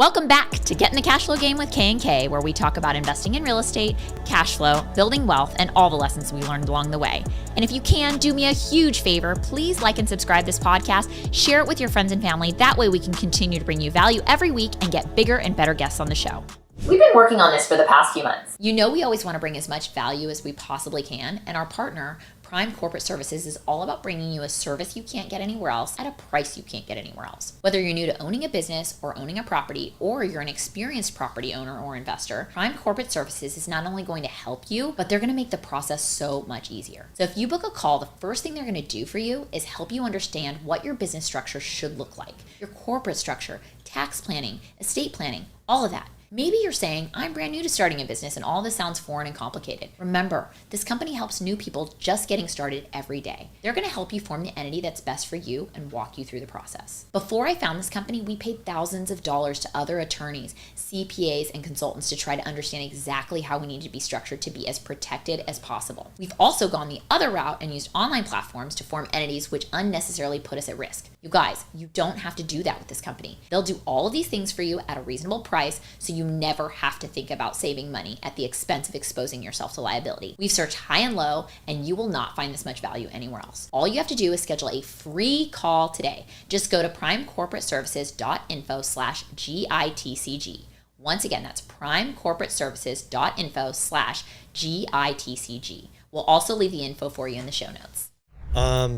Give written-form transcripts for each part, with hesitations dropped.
Welcome back to Get in the Cash Flow Game with K&K, where we talk about investing in real estate, cash flow, building wealth, and all the lessons we learned along the way. And if you can, do me a huge favor, please like and subscribe this podcast, share it with your friends and family. That way we can continue to bring you value every week and get bigger and better guests on the show. We've been working on this for the past few months. You know we always want to bring as much value as we possibly can, and our partner, Prime Corporate Services, is all about bringing you a service you can't get anywhere else at a price you can't get anywhere else. Whether you're new to owning a business or owning a property, or you're an experienced property owner or investor, Prime Corporate Services is not only going to help you, but they're going to make the process so much easier. So if you book a call, the first thing they're going to do for you is help you understand what your business structure should look like, your corporate structure, tax planning, estate planning, all of that. Maybe you're saying, I'm brand new to starting a business and all this sounds foreign and complicated. Remember, this company helps new people just getting started every day. They're going to help you form the entity that's best for you and walk you through the process. Before I found this company, we paid thousands of dollars to other attorneys, CPAs, and consultants to try to understand exactly how we need to be structured to be as protected as possible. We've also gone the other route and used online platforms to form entities which unnecessarily put us at risk. You guys, you don't have to do that with this company. They'll do all of these things for you at a reasonable price, so you never have to think about saving money at the expense of exposing yourself to liability. We've searched high and low, and you will not find this much value anywhere else. All you have to do is schedule a free call today. Just go to primecorporateservices.info/GITCG. Once again, that's primecorporateservices.info/GITCG. We'll also leave the info for you in the show notes.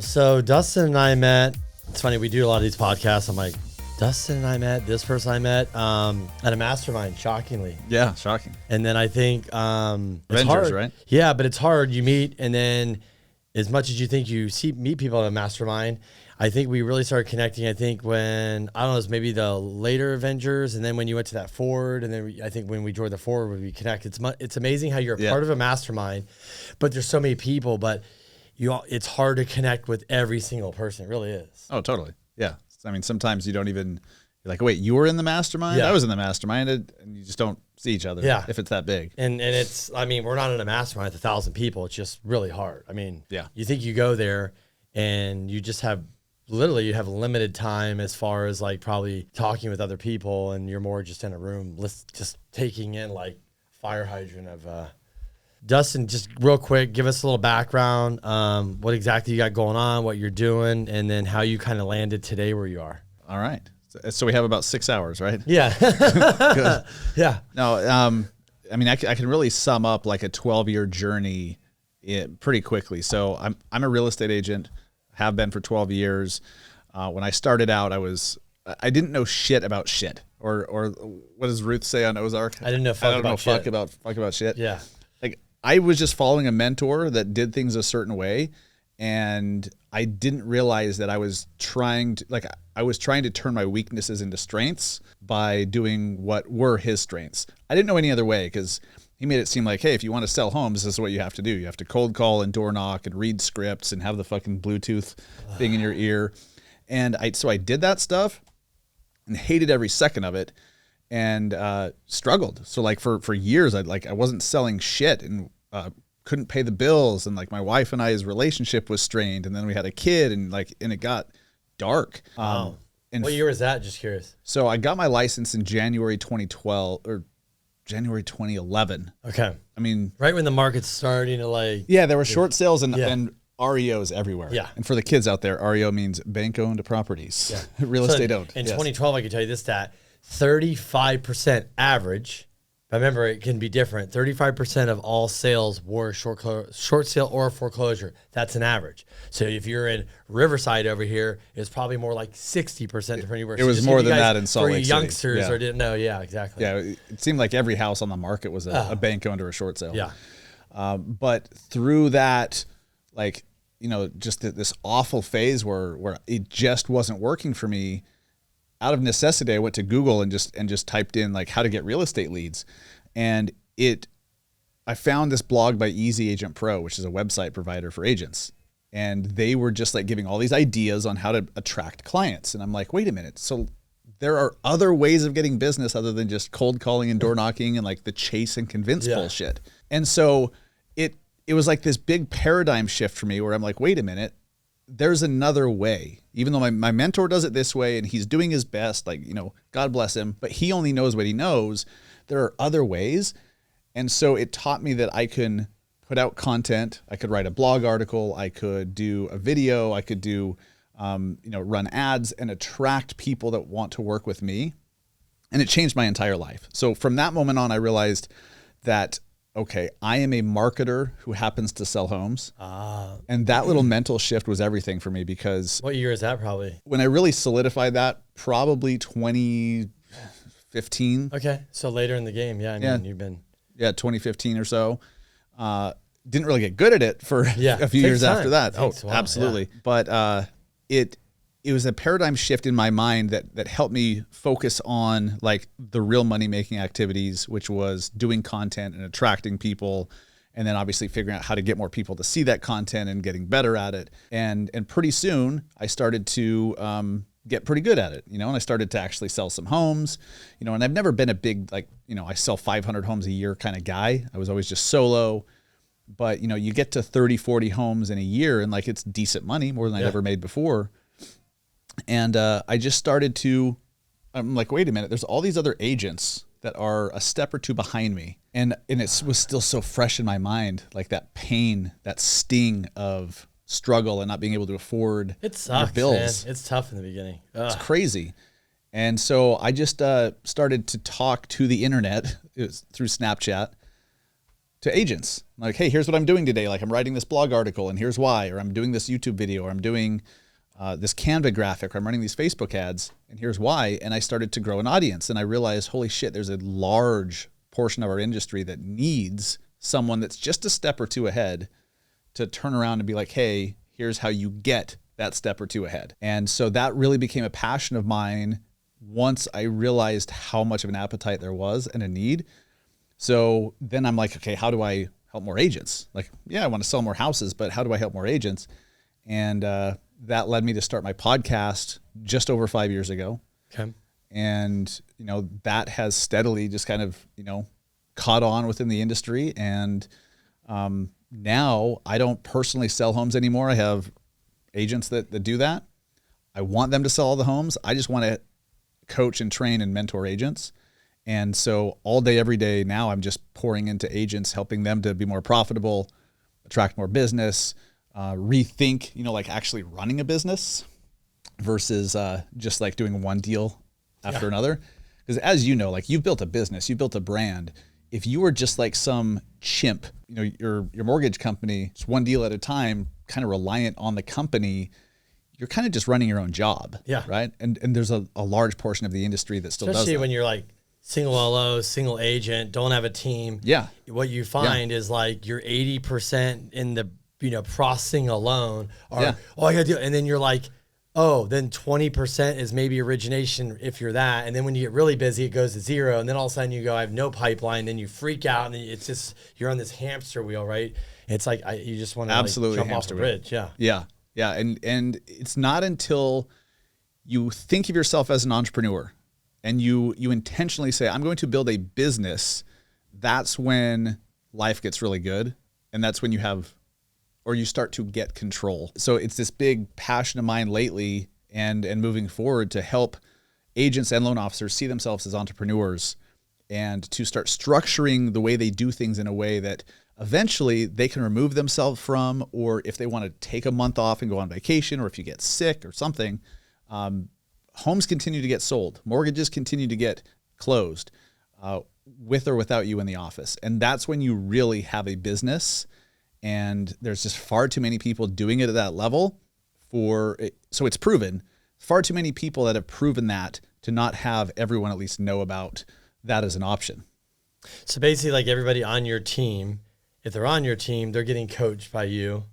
So Dustin and I met. It's funny, we do a lot of these podcasts. I'm like, Dustin and I met, this person I met at a mastermind, shockingly. Yeah, shocking. And then I think it's Avengers, hard. right? Yeah, but it's hard. You meet, and then as much as you think you meet people at a mastermind, I think we really started connecting, I think when, I don't know, it was maybe the later Avengers, and then when you went to that Ford, and then I think when we joined the Ford, we connected. It's amazing how you're a part of a mastermind, but there's so many people, but it's hard to connect with every single person. It really is. Oh, totally. Yeah. I mean, sometimes you don't even, you're like, wait, you were in the mastermind? Yeah. I was in the mastermind, and you just don't see each other if it's that big. And it's, I mean, we're not in a mastermind with 1,000 people. It's just really hard. I mean, you think you go there and you just have, literally you have limited time as far as like probably talking with other people, and you're more just in a room, just taking in like fire hydrant of, Dustin, just real quick, give us a little background, what exactly you got going on, what you're doing, and then how you kind of landed today where you are. All right. So we have about 6 hours, right? Yeah. Good. Yeah. No, I mean, I can really sum up like a 12-year journey pretty quickly. So I'm a real estate agent, have been for 12 years. When I started out, I didn't know shit about shit. Or what does Ruth say on Ozark? I didn't know fuck about shit. Fuck about shit. Yeah. I was just following a mentor that did things a certain way, and I didn't realize that I was trying to turn my weaknesses into strengths by doing what were his strengths. I didn't know any other way, because he made it seem like, hey, if you want to sell homes, this is what you have to do. You have to cold call and door knock and read scripts and have the fucking Bluetooth thing in your ear. And so I did that stuff and hated every second of it. And struggled. So like for years, I wasn't selling shit and couldn't pay the bills. And like my wife and I's relationship was strained. And then we had a kid, and it got dark. Wow. And what year was that? Just curious. So I got my license in January 2012 or January 2011. Okay. I mean, right when the market's starting to there were short sales and REOs everywhere. Yeah. And for the kids out there, REO means bank owned properties, real estate owned. In 2012, I can tell you this stat. 35% average. Remember, it can be different. 35% of all sales were short sale or foreclosure. That's an average. So if you're in Riverside over here, it's probably more like 60% depending where. It was more than that in Salt Lake City. For youngsters or didn't know, yeah, exactly. Yeah, it seemed like every house on the market was a bank owned or a short sale. Yeah. But through that, just this awful phase where it just wasn't working for me. Out of necessity, I went to Google and just typed in like how to get real estate leads, and I found this blog by Easy Agent Pro, which is a website provider for agents, and they were just like giving all these ideas on how to attract clients. And I'm like, wait a minute, so there are other ways of getting business other than just cold calling and door knocking and like the chase and convince bullshit. And so it was like this big paradigm shift for me where I'm like, wait a minute, there's another way. Even though my mentor does it this way and he's doing his best, like, God bless him, but he only knows what he knows. There are other ways. And so it taught me that I can put out content. I could write a blog article. I could do a video. I could do, run ads and attract people that want to work with me. And it changed my entire life. So from that moment on, I realized that, okay, I am a marketer who happens to sell homes. And that little mental shift was everything for me, because What year is that probably? when I really solidified that, probably 2015. Okay. So later in the game. Yeah. I mean, you've been. Yeah, 2015 or so. Didn't really get good at it for a few years after that. Oh, absolutely. Yeah. But it was a paradigm shift in my mind that helped me focus on like the real money making activities, which was doing content and attracting people, and then obviously figuring out how to get more people to see that content and getting better at it. And pretty soon I started to get pretty good at it, and I started to actually sell some homes, and I've never been a big, I sell 500 homes a year kind of guy. I was always just solo. But, you get to 30, 40 homes in a year and like it's decent money, more than I'd ever made before. And I just started to, I'm like, wait a minute, there's all these other agents that are a step or two behind me. And it was still so fresh in my mind, like that pain, that sting of struggle and not being able to afford it sucks, your bills. Man. It's tough in the beginning. It's crazy. And so I just started to talk to the internet, it was through Snapchat, to agents. Like, hey, here's what I'm doing today. Like, I'm writing this blog article and here's why, or I'm doing this YouTube video, or I'm doing this Canva graphic, or I'm running these Facebook ads and here's why. And I started to grow an audience, and I realized, holy shit, there's a large portion of our industry that needs someone that's just a step or two ahead to turn around and be like, hey, here's how you get that step or two ahead. And so that really became a passion of mine once I realized how much of an appetite there was and a need. So then I'm like, okay, how do I help more agents? Like, yeah, I want to sell more houses, but how do I help more agents? And that led me to start my podcast just over 5 years ago. Okay. And, that has steadily just kind of, caught on within the industry. And now I don't personally sell homes anymore. I have agents that do that. I want them to sell all the homes. I just want to coach and train and mentor agents. And so all day, every day now I'm just pouring into agents, helping them to be more profitable, attract more business, rethink, like actually running a business versus just like doing one deal after another. Because as you know, like you've built a business, you've built a brand. If you were just like some chimp, your mortgage company, just one deal at a time, kind of reliant on the company, you're kind of just running your own job. Yeah. Right. And there's a large portion of the industry that still does that. Especially when you're like single LO, single agent, don't have a team. Yeah. What you find is like you're 80% in the, processing alone. Or, I got to do it. And then you're like, then 20% is maybe origination if you're that. And then when you get really busy, it goes to zero. And then all of a sudden you go, I have no pipeline. Then you freak out. And it's just, you're on this hamster wheel, right? It's like, you just want to absolutely jump off the bridge. Yeah. Yeah. Yeah. And it's not until you think of yourself as an entrepreneur and you intentionally say, I'm going to build a business, that's when life gets really good. And that's when you start to get control. So it's this big passion of mine lately and moving forward to help agents and loan officers see themselves as entrepreneurs and to start structuring the way they do things in a way that eventually they can remove themselves from, or if they want to take a month off and go on vacation, or if you get sick or something, homes continue to get sold. Mortgages continue to get closed with or without you in the office. And that's when you really have a business. And there's just far too many people doing it at that level so it's proven. Far too many people that have proven that to not have everyone at least know about that as an option. So basically like everybody on your team, if they're on your team, they're getting coached by you.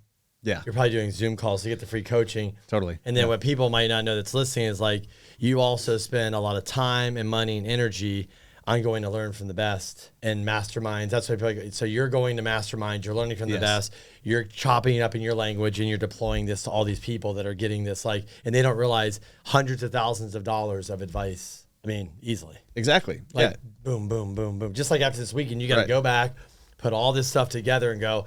Yeah. You're probably doing Zoom calls to get the free coaching. Totally. And then what people might not know that's listening is like you also spend a lot of time and money and energy on going to learn from the best and masterminds. That's what people, so you're going to masterminds, you're learning from the best, you're chopping it up in your language and you're deploying this to all these people that are getting this and they don't realize hundreds of thousands of dollars of advice. I mean, easily. Exactly. Boom, boom, boom, boom. Just like after this weekend, you got to go back, put all this stuff together and go,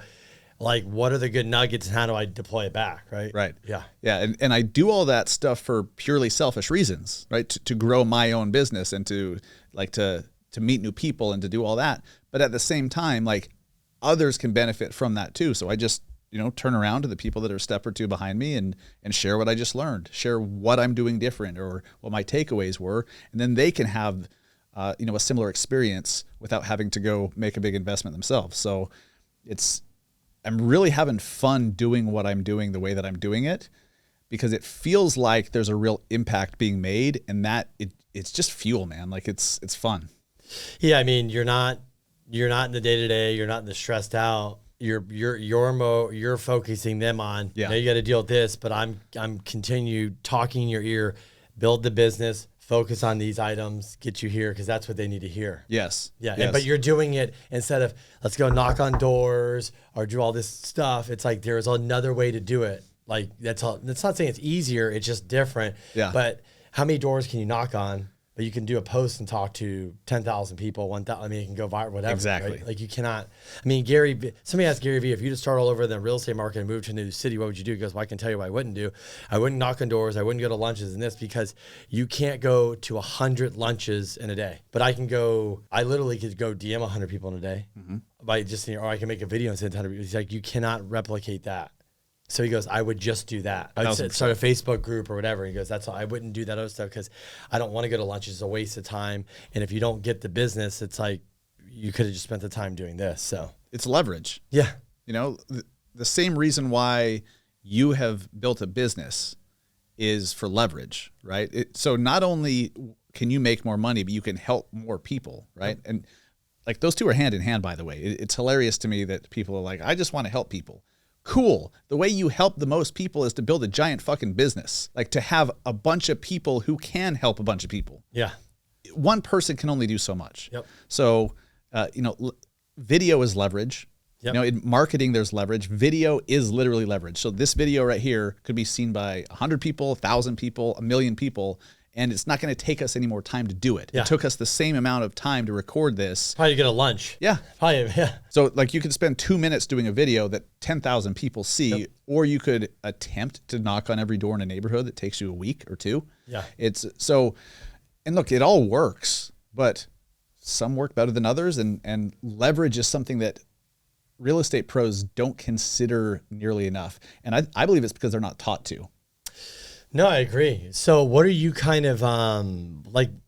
like, what are the good nuggets and how do I deploy it back? Right. Right. Yeah. Yeah. And I do all that stuff for purely selfish reasons, right? To grow my own business and to meet new people and to do all that. But at the same time, like, others can benefit from that too. So I just, turn around to the people that are a step or two behind me and share what I just learned, share what I'm doing different or what my takeaways were. And then they can have, a similar experience without having to go make a big investment themselves. So I'm really having fun doing what I'm doing the way that I'm doing it, because it feels like there's a real impact being made, and that it's just fuel, man. Like it's fun. Yeah. I mean, you're not in the day-to-day, you're not in the stressed out. You're focusing them on, yeah, you got to deal with this, but I'm continue talking in your ear, build the business, focus on these items, get you here, because that's what they need to hear. Yes. Yeah. Yes. But you're doing it instead of let's go knock on doors or do all this stuff. It's like there's another way to do it. Like that's all. That's not saying it's easier. It's just different. Yeah. But how many doors can you knock on? But you can do a post and talk to 10,000 people, 1,000. I mean, it can go viral, whatever. Exactly. Right? Like you cannot. I mean, somebody asked Gary Vee, if you just start all over the real estate market and move to a new city, what would you do? He goes, well, I can tell you what I wouldn't do. I wouldn't knock on doors. I wouldn't go to lunches and this, because you can't go to 100 lunches in a day. But I literally could go DM 100 people in a day by just, or I can make a video and send 100 people. He's like, you cannot replicate that. So he goes, I would just do that. I would start a Facebook group or whatever. He goes, that's all. I wouldn't do that other stuff because I don't want to go to lunch. It's a waste of time. And if you don't get the business, it's like you could have just spent the time doing this. So it's leverage. Yeah. The same reason why you have built a business is for leverage, right? So not only can you make more money, but you can help more people, right? Yep. And like those two are hand in hand, by the way. It's hilarious to me that people are like, I just want to help people. Cool. The way you help the most people is to build a giant fucking business, like to have a bunch of people who can help a bunch of people. Yeah. One person can only do so much. Yep. So, video is leverage. Yep. In marketing, there's leverage. Video is literally leverage. So this video right here could be seen by 100 people, 1,000 people, 1,000,000 people, and it's not going to take us any more time to do it. Yeah. It took us the same amount of time to record this. Probably get a lunch. Yeah. Probably, yeah. So like you could spend 2 minutes doing a video that 10,000 people see, yep. Or you could attempt to knock on every door in a neighborhood that takes you a week or two. Yeah. And look, it all works, but some work better than others. And leverage is something that real estate pros don't consider nearly enough. And I believe it's because they're not taught to. No, I agree. So what are you kind of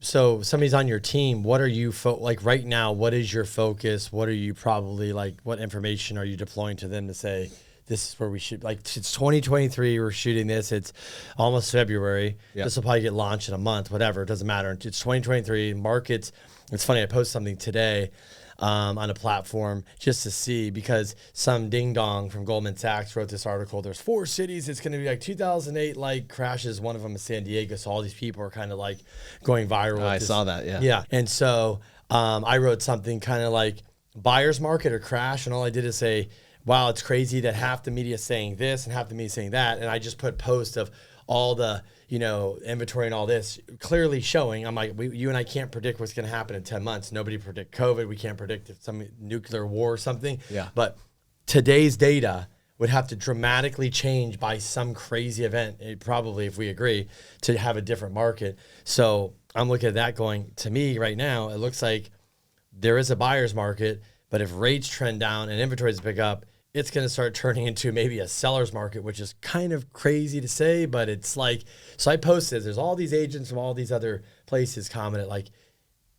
so somebody's on your team, what are you like right now, what is your focus? What are you probably like, what information are you deploying to them to say, this is where we should, like, it's 2023, we're shooting this, it's almost February. Yep. This will probably get launched in a month, whatever, it doesn't matter. It's 2023 markets. It's funny, I posted something today on a platform just to see, because some ding dong from Goldman Sachs wrote this article. There's 4 cities. It's going to be like 2008 like crashes. One of them is San Diego. So all these people are kind of like going viral. I saw that. Yeah. Yeah. And so I wrote something kind of like buyer's market or crash. And all I did is say, wow, it's crazy that half the media is saying this and half the media is saying that. And I just put posts of all the, inventory and all this clearly showing. I'm like, you and I can't predict what's going to happen in 10 months. Nobody predict COVID. We can't predict if some nuclear war or something. Yeah. But today's data would have to dramatically change by some crazy event, probably, if we agree, to have a different market. So I'm looking at that going, to me right now, it looks like there is a buyer's market, but if rates trend down and inventories pick up, it's going to start turning into maybe a seller's market, which is kind of crazy to say, but it's like, so I posted, there's all these agents from all these other places commented like,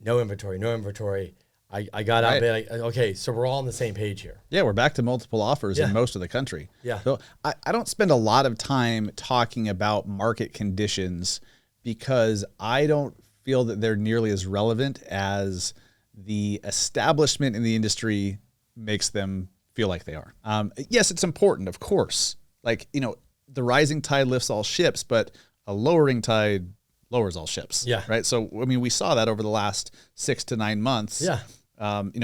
no inventory. I got out there. Okay, so we're all on the same page here. Yeah, we're back to multiple offers in most of the country. Yeah. So I don't spend a lot of time talking about market conditions because I don't feel that they're nearly as relevant as the establishment in the industry makes them feel like they are. Yes, it's important, of course. Like, the rising tide lifts all ships, but a lowering tide lowers all ships. Yeah. Right. So, I mean, we saw that over the last 6 to 9 months. Yeah.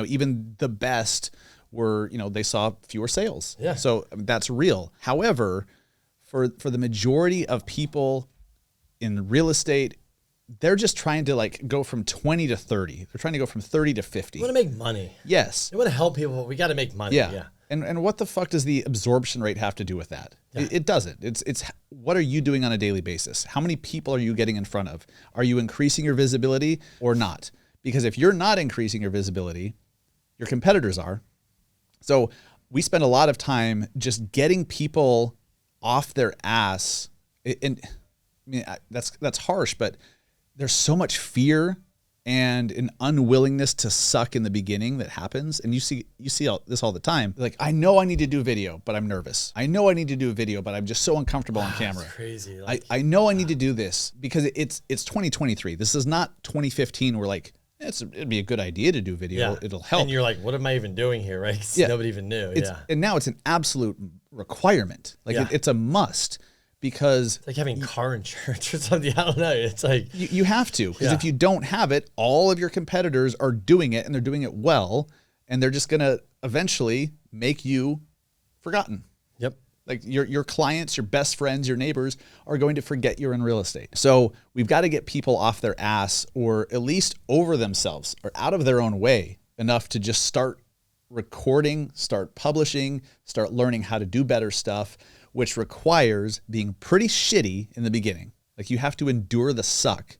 Even the best were, they saw fewer sales. Yeah. So that's real. However, for the majority of people in real estate, they're just trying to like go from 20 to 30. They're trying to go from 30 to 50. We want to make money. Yes. We want to help people, but we got to make money. Yeah. And what the fuck does the absorption rate have to do with that? Yeah. It doesn't. It's what are you doing on a daily basis? How many people are you getting in front of? Are you increasing your visibility or not? Because if you're not increasing your visibility, your competitors are. So we spend a lot of time just getting people off their ass. And I mean, that's harsh, but there's so much fear and an unwillingness to suck in the beginning that happens. And you see this all the time. Like, I know I need to do video, but I'm nervous. I know I need to do a video, but I'm just so uncomfortable on camera. That's crazy. I know I need to do this because it's 2023. This is not 2015 where like, it'd be a good idea to do video. Yeah. It'll help. And you're like, what am I even doing here? Right? Yeah. Nobody even knew. And now it's an absolute requirement. Like it's a must. Because it's like having car insurance or something. I don't know. It's like you have to, because if you don't have it, all of your competitors are doing it and they're doing it well, and they're just gonna eventually make you forgotten. Yep. Like your clients, your best friends, your neighbors are going to forget you're in real estate. So we've got to get people off their ass, or at least over themselves, or out of their own way enough to just start recording, start publishing, start learning how to do better stuff, which requires being pretty shitty in the beginning. Like you have to endure the suck.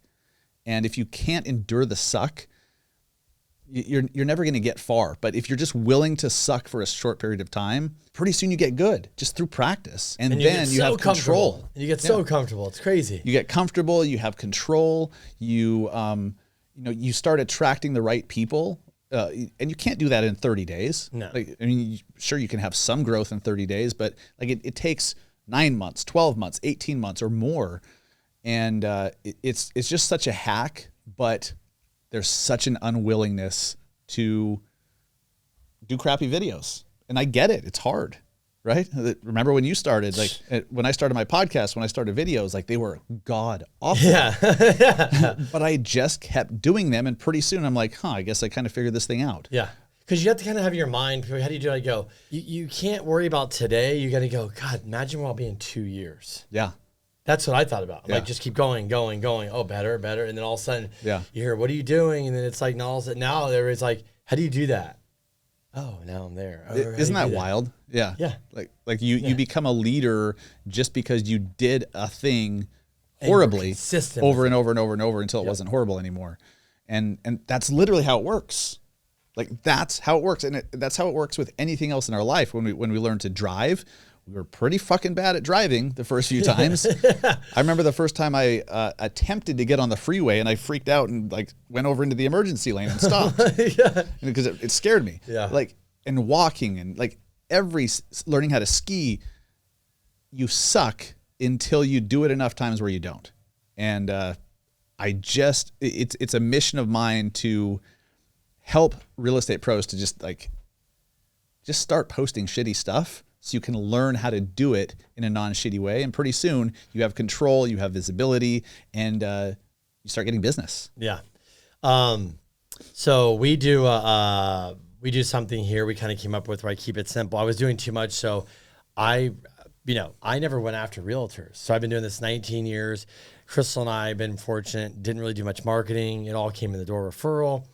And if you can't endure the suck, you're never going to get far. But if you're just willing to suck for a short period of time, pretty soon you get good just through practice. And then you have control. You get so comfortable. It's crazy. You get comfortable. You have control. You start attracting the right people. And you can't do that in 30 days. No. Like, I mean, sure, you can have some growth in 30 days, but like it takes 9 months, 12 months, 18 months or more. And it's just such a hack, but there's such an unwillingness to do crappy videos. And I get it. It's hard, right? Remember when you started, like when I started my podcast, when I started videos, like they were god awful. Yeah. But I just kept doing them. And pretty soon I'm like, I guess I kind of figured this thing out. Yeah. Because you have to kind of have your mind. How do you do it? I go, you can't worry about today. You got to go, God, imagine where I'll be in 2 years. Yeah. That's what I thought about. Like, just keep going. Oh, better. And then all of a sudden, you hear, what are you doing? And then it's like, now everybody's like, how do you do that? Oh, now I'm there. Oh, isn't that wild? Yeah. Yeah. Like you become a leader just because you did a thing horribly over and over and over and over until it wasn't horrible anymore. And that's literally how it works. Like that's how it works. And that's how it works with anything else in our life. When we learn to drive, we were pretty fucking bad at driving the first few times. I remember the first time I attempted to get on the freeway and I freaked out and like went over into the emergency lane and stopped because it scared me. Yeah. Like, and walking and like learning how to ski, you suck until you do it enough times where you don't. And it's a mission of mine to help real estate pros to just start posting shitty stuff so you can learn how to do it in a non-shitty way. And pretty soon you have control, you have visibility, and you start getting business. Yeah. So we do something here we kind of came up with where I keep it simple. I was doing too much. So I never went after realtors. So I've been doing this 19 years. Crystal and I have been fortunate, didn't really do much marketing. It all came in the door referral.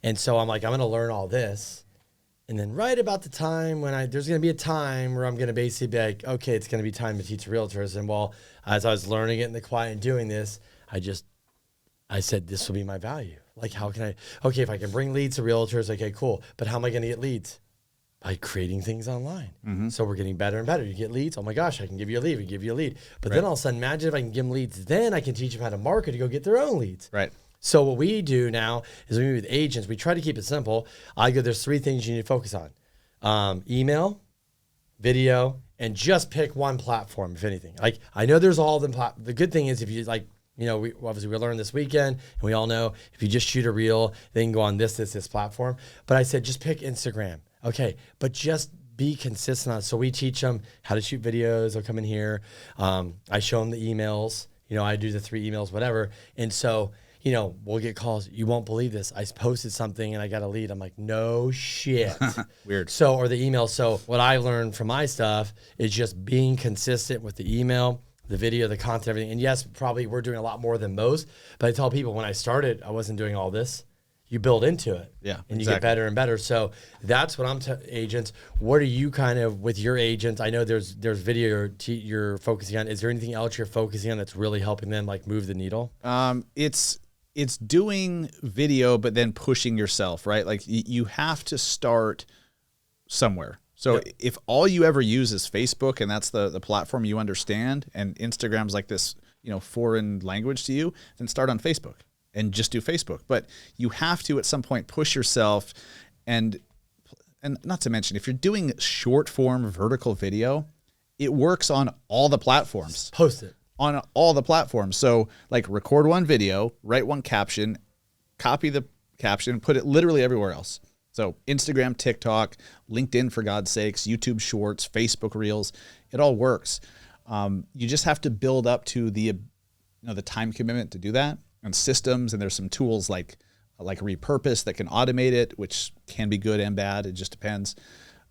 And so I'm like, I'm going to learn all this. And then right about the time when there's going to be a time where I'm going to basically be like, okay, it's going to be time to teach realtors. And as I was learning it in the quiet and doing this, I said, this will be my value. Like, if I can bring leads to realtors, okay, cool. But how am I going to get leads? By creating things online. Mm-hmm. So we're getting better and better. You get leads. Oh my gosh, I can give you a lead. We give you a lead. But then all of a sudden, imagine if I can give them leads, then I can teach them how to market to go get their own leads. Right. So what we do now is we meet with agents. We try to keep it simple. There's 3 things you need to focus on. Email, video, and just pick one platform, if anything. Like, I know there's all of them. The good thing is if you we learned this weekend, and we all know if you just shoot a reel, they can go on this platform. But I said, just pick Instagram. Okay, but just be consistent on it. So we teach them how to shoot videos. They'll come in here. I show them the emails. I do the 3 emails, whatever. And so, we'll get calls. You won't believe this. I posted something and I got a lead. I'm like, no shit. Weird. So, or the email. So what I learned from my stuff is just being consistent with the email, the video, the content, everything. And yes, probably we're doing a lot more than most, but I tell people when I started, I wasn't doing all this. You build into it. Yeah. And you get better and better. So that's what I'm agents. What are you kind of with your agents? I know there's video you're focusing on. Is there anything else you're focusing on that's really helping them like move the needle? It's doing video, but then pushing yourself, right? Like you have to start somewhere. So if all you ever use is Facebook and that's the platform you understand, and Instagram's like this, foreign language to you, then start on Facebook and just do Facebook. But you have to at some point push yourself, and not to mention if you're doing short form vertical video, it works on all the platforms. Post it. On all the platforms. So like record one video, write one caption, copy the caption, put it literally everywhere else. So Instagram, TikTok, LinkedIn, for God's sakes, YouTube Shorts, Facebook Reels, it all works. You just have to build up to the time commitment to do that, and systems. And there's some tools like Repurpose that can automate it, which can be good and bad. It just depends.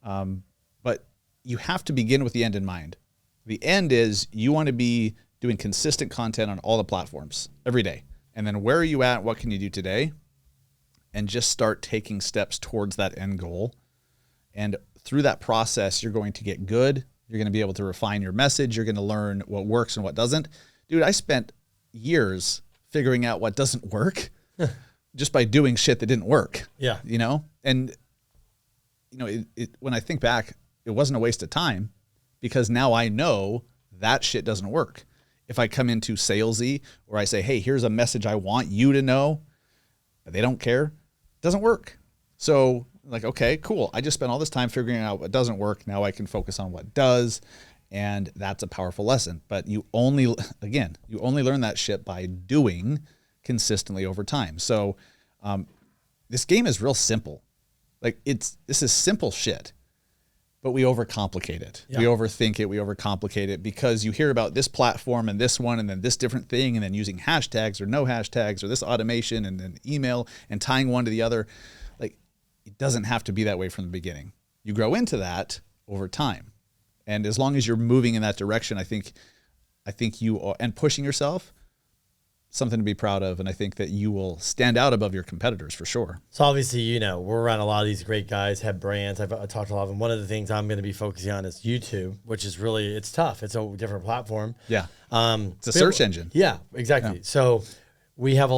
But you have to begin with the end in mind. The end is you want to be doing consistent content on all the platforms every day. And then where are you at? What can you do today? And just start taking steps towards that end goal. And through that process, you're going to get good. You're going to be able to refine your message. You're going to learn what works and what doesn't. Dude, I spent years figuring out what doesn't work just by doing shit that didn't work. Yeah. And when I think back, it wasn't a waste of time, because now I know that shit doesn't work. If I come into salesy or I say, hey, here's a message I want you to know, but they don't care, it doesn't work. So like, okay, cool. I just spent all this time figuring out what doesn't work. Now I can focus on what does. And that's a powerful lesson. But you only learn that shit by doing consistently over time. So this game is real simple. Like this is simple shit. But we overcomplicate it. Yeah. We overthink it. We overcomplicate it because you hear about this platform and this one and then this different thing and then using hashtags or no hashtags or this automation and then email and tying one to the other. Like, it doesn't have to be that way from the beginning. You grow into that over time. And as long as you're moving in that direction, I think you are, and pushing yourself, something to be proud of. And I think that you will stand out above your competitors for sure. So obviously, we're around a lot of these great guys, have brands. I've talked to a lot of them. One of the things I'm going to be focusing on is YouTube, which is really, it's tough. It's a different platform. Yeah. It's a search engine. Yeah, exactly. Yeah. So we have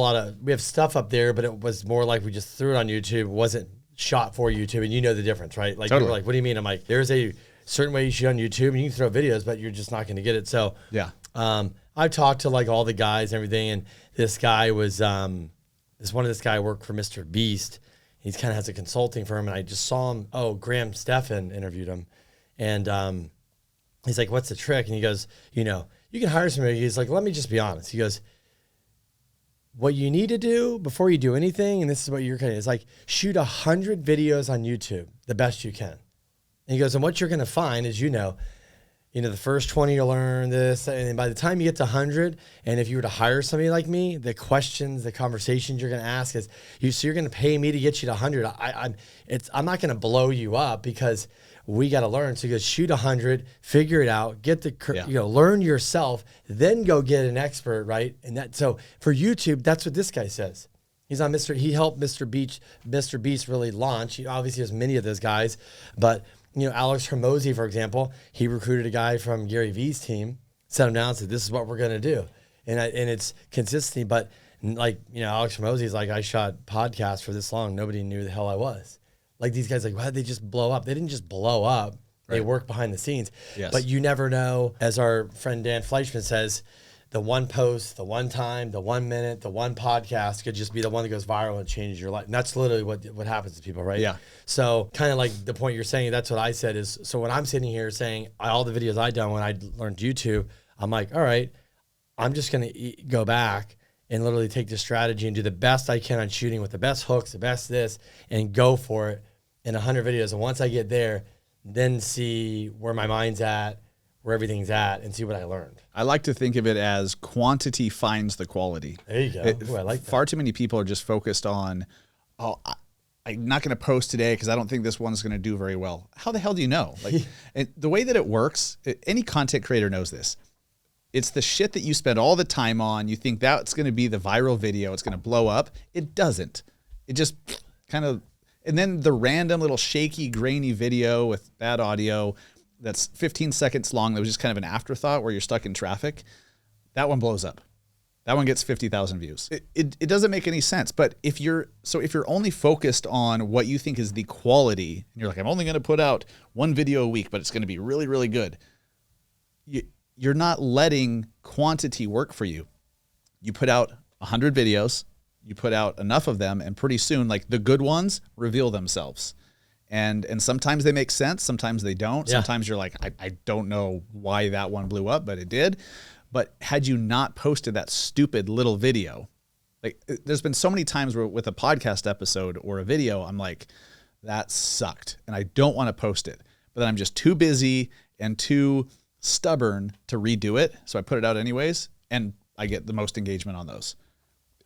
stuff up there, but it was more like we just threw it on YouTube. It wasn't shot for YouTube. And you know the difference, right? Like, totally. You're like, what do you mean? I'm like, there's a certain way you shoot on YouTube and you can throw videos, but you're just not going to get it. So yeah. I've talked to like all the guys and everything, and this guy was this guy worked for Mr. Beast. He kind of has a consulting firm, and I just saw him. Oh, Graham Stephan interviewed him, and he's like, "What's the trick?" And he goes, "You can hire somebody." He's like, "Let me just be honest." He goes, "What you need to do before you do anything, and this is what you're kind of is like, shoot 100 videos on YouTube the best you can." And he goes, "And what you're going to find is the first 20 you'll learn this, and then by the time you get to 100, and if you were to hire somebody like me, the questions, the conversations you're going to ask is, so you're going to pay me to get you to 100. I'm not going to blow you up because we got to learn." So he goes, shoot 100, figure it out, get learn yourself, then go get an expert, right? And so for YouTube, that's what this guy says. He's on he helped Mr. Beast really launch. He obviously has many of those guys, but Alex Hormozy, for example, he recruited a guy from Gary Vee's team, set him down, and said, "This is what we're going to do." And it's consistency. But Alex Hormozy's like, "I shot podcasts for this long. Nobody knew the hell I was." Like these guys, like, why did they just blow up? They didn't just blow up. Right. They work behind the scenes. Yes. But you never know, as our friend Dan Fleischman says, the one post, the one time, the 1 minute, the one podcast could just be the one that goes viral and changes your life. And that's literally what happens to people, right? Yeah. So kind of like the point you're saying, that's what I said is, so when I'm sitting here saying all the videos I done when I learned YouTube, I'm like, all right, I'm just going to go back and literally take this strategy and do the best I can on shooting with the best hooks, the best this, and go for it in 100 videos. And once I get there, then see where my mind's at, where everything's at, and see what I learned. I like to think of it as quantity finds the quality. There you go. I like that. Far too many people are just focused on, I'm not going to post today because I don't think this one's going to do very well. How the hell do you know? Like, and the way that it works, any content creator knows this. It's the shit that you spend all the time on. You think that's going to be the viral video. It's going to blow up. It doesn't. It just kind of, and then the random little shaky, grainy video with bad audio that's 15 seconds long that was just kind of an afterthought where you're stuck in traffic, that one blows up. That one gets 50,000 views. It doesn't make any sense. But if you're only focused on what you think is the quality, and you're like, I'm only going to put out one video a week, but it's going to be really, really good. You're not letting quantity work for you. You put out 100 videos, you put out enough of them, and pretty soon, like the good ones reveal themselves. And sometimes they make sense, sometimes they don't. Yeah. Sometimes you're like, I don't know why that one blew up, but it did. But had you not posted that stupid little video, like there's been so many times where with a podcast episode or a video, I'm like, that sucked and I don't want to post it. But then I'm just too busy and too stubborn to redo it. So I put it out anyways, and I get the most engagement on those.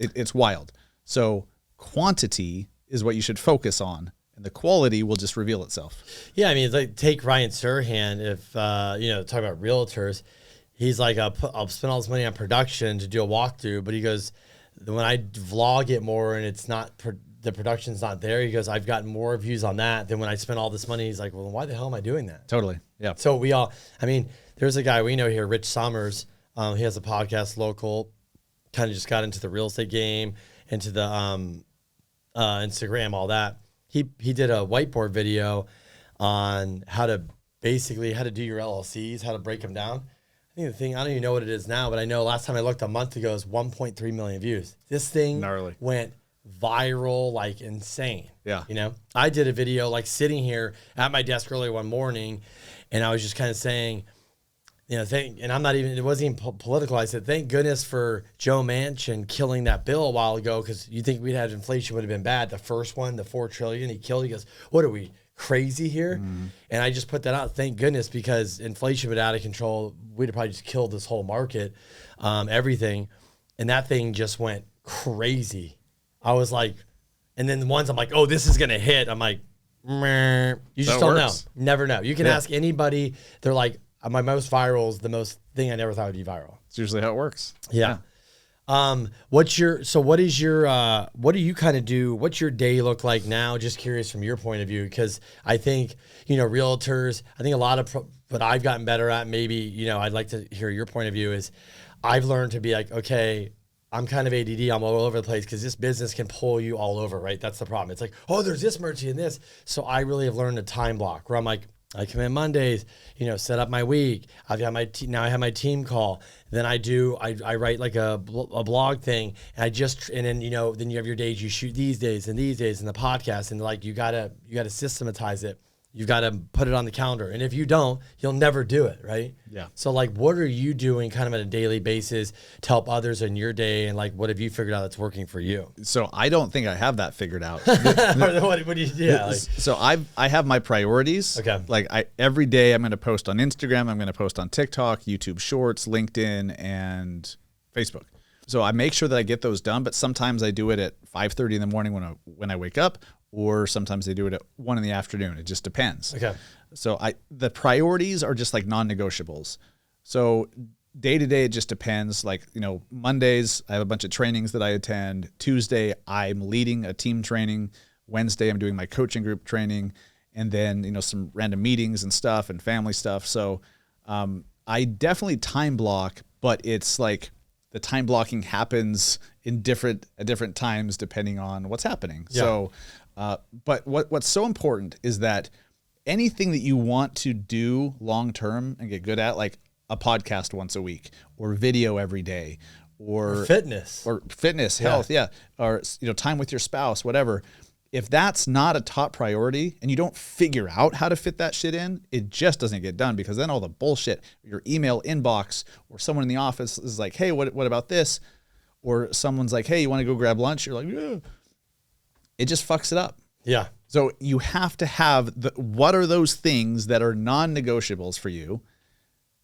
It's wild. So quantity is what you should focus on, and the quality will just reveal itself. Yeah, I mean, it's like take Ryan Serhant. If talk about realtors, he's like, I'll spend all this money on production to do a walkthrough, but he goes, when I vlog it more and it's not the production's not there, he goes, I've gotten more views on that than when I spent all this money. He's like, well, why the hell am I doing that? Totally. Yeah. So there's a guy we know here, Rich Summers. He has a podcast, local, kind of just got into the real estate game, into the Instagram, all that. He did a whiteboard video on how to do your LLCs, how to break them down. I think the thing, I don't even know what it is now, but I know last time I looked a month ago, it was 1.3 million views. This thing went viral like insane. Yeah. I did a video like sitting here at my desk early one morning, and I was just kind of saying, and I'm not even, it wasn't even political. I said, thank goodness for Joe Manchin killing that bill a while ago, because you think we'd had inflation would have been bad. The first one, the $4 trillion, he killed. He goes, what are we, crazy here? And I just put that out, thank goodness, because inflation would out of control. We'd have probably just killed this whole market, everything. And that thing just went crazy. I was like, and then the ones I'm like, oh, this is going to hit. I'm like, meh. You just don't know. Never know. You can ask anybody. They're like, my most viral is the most thing I never thought would be viral. It's usually how it works. Yeah. What do you kind of do? What's your day look like now? Just curious from your point of view, because I think, realtors, I think a lot of what I've gotten better at, maybe, I'd like to hear your point of view, is I've learned to be like, okay, I'm kind of ADD. I'm all over the place because this business can pull you all over, right? That's the problem. It's like, oh, there's this merchant and this. So I really have learned a time block where I'm like, I come in Mondays, set up my week. I've got now I have my team call. Then I write like a blog thing, and then then you have your days. You shoot these days and the podcast, and like you gotta systematize it. You've got to put it on the calendar, and if you don't, you'll never do it, right? Yeah. So like, what are you doing kind of on a daily basis to help others in your day, and like, what have you figured out that's working for you? So I don't think I have that figured out. What do you do? Yeah, like, so I have my priorities. Okay. Like every day I'm going to post on Instagram. I'm going to post on TikTok, YouTube Shorts, LinkedIn, and Facebook. So I make sure that I get those done. But sometimes I do it at 5:30 in the morning when I wake up, or sometimes they do it at 1 in the afternoon. It just depends. Okay. So the priorities are just like non-negotiables. So day to day, it just depends. Like, Mondays, I have a bunch of trainings that I attend. Tuesday, I'm leading a team training. Wednesday, I'm doing my coaching group training, and then, some random meetings and stuff and family stuff. So I definitely time block, but it's like the time blocking happens at different times depending on what's happening. Yeah. So, but what's so important is that anything that you want to do long-term and get good at, like a podcast once a week, or video every day, or fitness, health. Yeah. Or, time with your spouse, whatever. If that's not a top priority and you don't figure out how to fit that shit in, it just doesn't get done, because then all the bullshit, your email inbox, or someone in the office is like, hey, what about this? Or someone's like, hey, you want to go grab lunch? You're like, yeah. It just fucks it up. Yeah. So you have to have what are those things that are non-negotiables for you?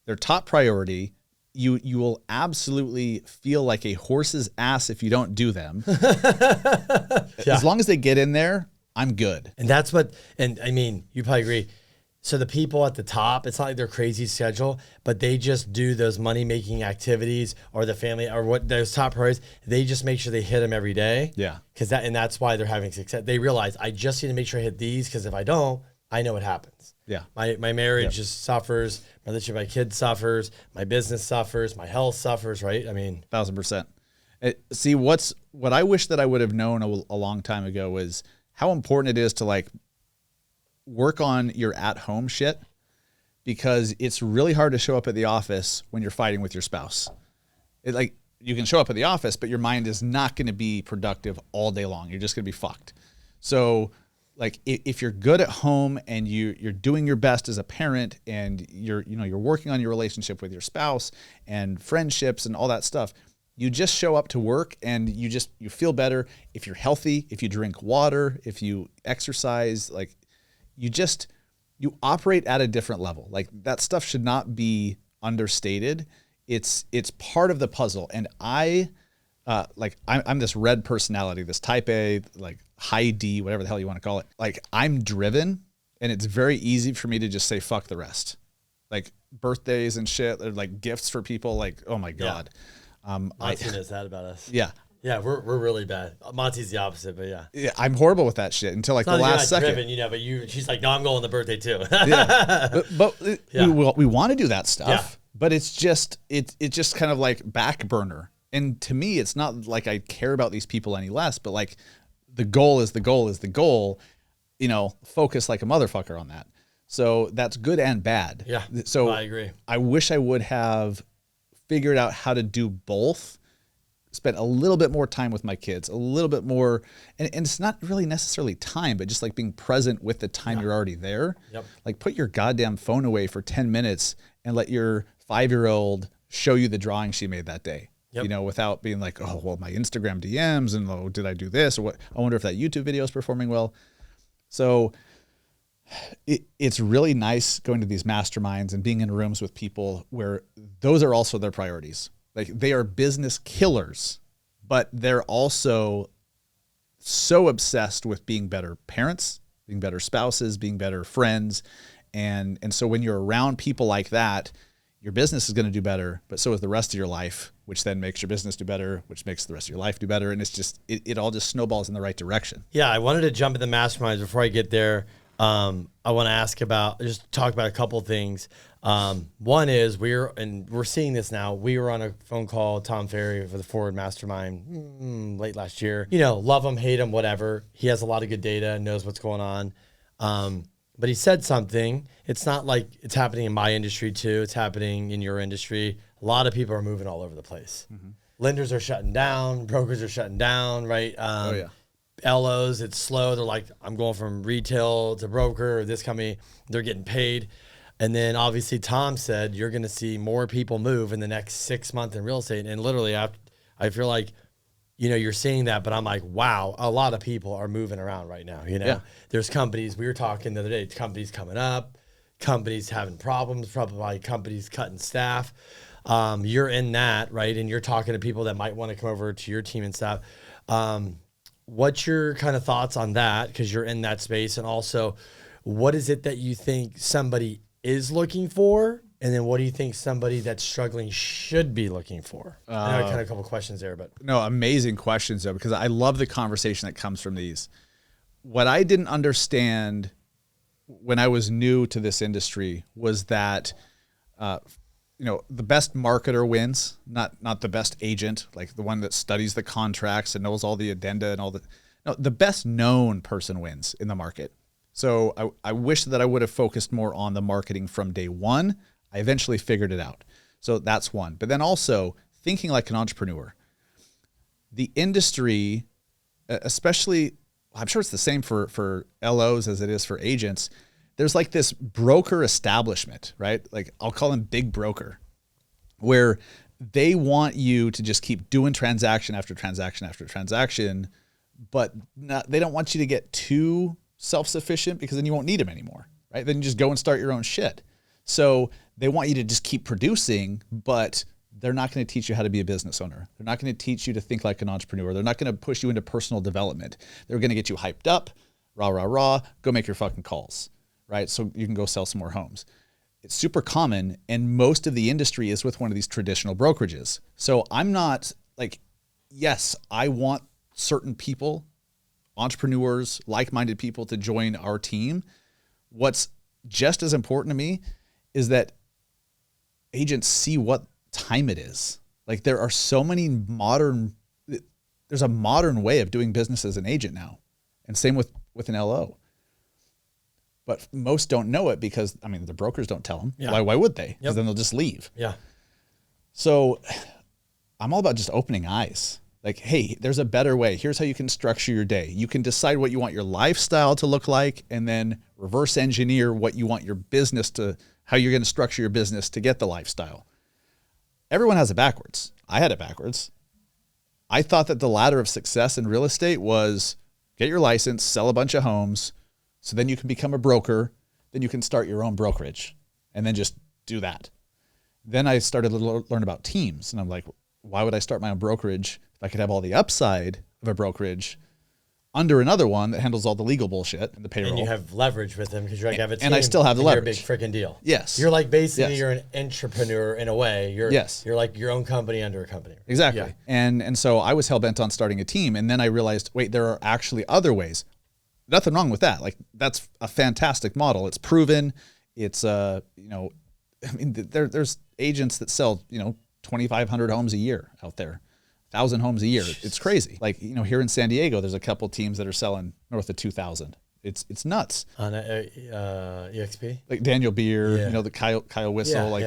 They're top priority. You will absolutely feel like a horse's ass if you don't do them. Yeah. As long as they get in there, I'm good. And you probably agree. So the people at the top, it's not like they're crazy schedule, but they just do those money-making activities or the family or what those top priorities. They just make sure they hit them every day. Yeah. That's why they're having success. They realize I just need to make sure I hit these because if I don't, I know what happens. Yeah. My marriage just suffers. My relationship with my kids suffers. My business suffers. My health suffers, right? I mean, 1,000%. See, what I wish that I would have known a long time ago was how important it is to like work on your at-home shit, because it's really hard to show up at the office when you're fighting with your spouse. Like you can show up at the office, but your mind is not going to be productive all day long. You're just going to be fucked. So like if you're good at home and you're doing your best as a parent and you're working on your relationship with your spouse and friendships and all that stuff, you just show up to work and you feel better. If you're healthy, if you drink water, if you exercise, like you operate at a different level. Like that stuff should not be understated. It's part of the puzzle. And I'm this red personality, this type A, like high D, whatever the hell you want to call it. Like I'm driven, and it's very easy for me to just say, fuck the rest. Like birthdays and shit, or like gifts for people. Like, oh my God. Monty knows that about us. Yeah. Yeah, we're really bad. Monty's the opposite, but yeah. I'm horrible with that shit until like the last second. Driven, but she's like, no, I'm going on the birthday too. We want to do that stuff, but it's just kind of like back burner. And to me, it's not like I care about these people any less, but like the goal is the goal, focus like a motherfucker on that. So that's good and bad. Yeah. So I agree. I wish I would have figured out how to do both. Spent a little bit more time with my kids, a little bit more, and it's not really necessarily time, but just like being present with the time you're already there. Yep. Like put your goddamn phone away for 10 minutes and let your 5-year-old show you the drawing she made that day. Yep. Without being like, oh, well, my Instagram DMs and oh, did I do this or what? I wonder if that YouTube video is performing well. So it's really nice going to these masterminds and being in rooms with people where those are also their priorities. Like they are business killers, but they're also so obsessed with being better parents, being better spouses, being better friends. And so when you're around people like that, your business is going to do better, but so is the rest of your life, which then makes your business do better, which makes the rest of your life do better. And it's just, it all just snowballs in the right direction. Yeah. I wanted to jump in the masterminds before I get there. I want to talk about a couple things. One is we're seeing this now. We were on a phone call, Tom Ferry for the Forward Mastermind late last year. Love him, hate him, whatever. He has a lot of good data, knows what's going on. But he said something. It's not like it's happening in my industry too. It's happening in your industry. A lot of people are moving all over the place. Mm-hmm. Lenders are shutting down. Brokers are shutting down, right? LOs, it's slow. They're like, I'm going from retail to broker or this company. They're getting paid. And then obviously Tom said, you're going to see more people move in the next 6 months in real estate. And literally, I feel like, you're seeing that, but I'm like, wow, a lot of people are moving around right now. There's companies, we were talking the other day, companies coming up, companies having problems, probably companies cutting staff. You're in that, right? And you're talking to people that might want to come over to your team and stuff. What's your kind of thoughts on that? Because you're in that space. And also, what is it that you think somebody is looking for? And then what do you think somebody that's struggling should be looking for? I know I kind of a couple questions there, but. No, amazing questions though, because I love the conversation that comes from these. What I didn't understand when I was new to this industry was that, the best marketer wins, not the best agent, like the one that studies the contracts and knows all the addenda and the best known person wins in the market. So I wish that I would have focused more on the marketing from day one. I eventually figured it out. So that's one. But then also thinking like an entrepreneur. The industry, especially, I'm sure it's the same for LOs as it is for agents. There's like this broker establishment, right? Like I'll call them big broker, where they want you to just keep doing transaction after transaction after transaction, but they don't want you to get too self-sufficient because then you won't need them anymore, right? Then you just go and start your own shit. So they want you to just keep producing, but they're not going to teach you how to be a business owner. They're not going to teach you to think like an entrepreneur. They're not going to push you into personal development. They're going to get you hyped up, rah, rah, rah, go make your fucking calls. right? So you can go sell some more homes. It's super common, and most of the industry is with one of these traditional brokerages. So I'm not like, yes, I want certain people, entrepreneurs, like-minded people to join our team. What's just as important to me is that agents see what time it is. Like there are so many there's a modern way of doing business as an agent now, and same with an LO. But most don't know it because, I mean, the brokers don't tell them. Yeah. Why would they? Because then they'll just leave. Yeah. So I'm all about just opening eyes. Like, hey, there's a better way. Here's how you can structure your day. You can decide what you want your lifestyle to look like, and then reverse engineer what you want your business how you're going to structure your business to get the lifestyle. Everyone has it backwards. I had it backwards. I thought that the ladder of success in real estate was get your license, sell a bunch of homes, so then you can become a broker, then you can start your own brokerage, and then just do that. Then I started to learn about teams, and I'm like, why would I start my own brokerage if I could have all the upside of a brokerage under another one that handles all the legal bullshit and the payroll? And you have leverage with them because you're like, have a team. And I still have the leverage. You're a big freaking deal. Yes. You're like basically you're an entrepreneur in a way. You're like your own company under a company. Exactly. Yeah. And so I was hell-bent on starting a team, and then I realized, wait, there are actually other ways. Nothing wrong with that. Like that's a fantastic model. It's proven. It's I mean, there's agents that sell 2,500 homes a year out there, 1,000 homes a year. It's crazy. Like here in San Diego, there's a couple teams that are selling north of 2,000. It's nuts. On EXP, like Daniel Beer, the Kyle Whistle,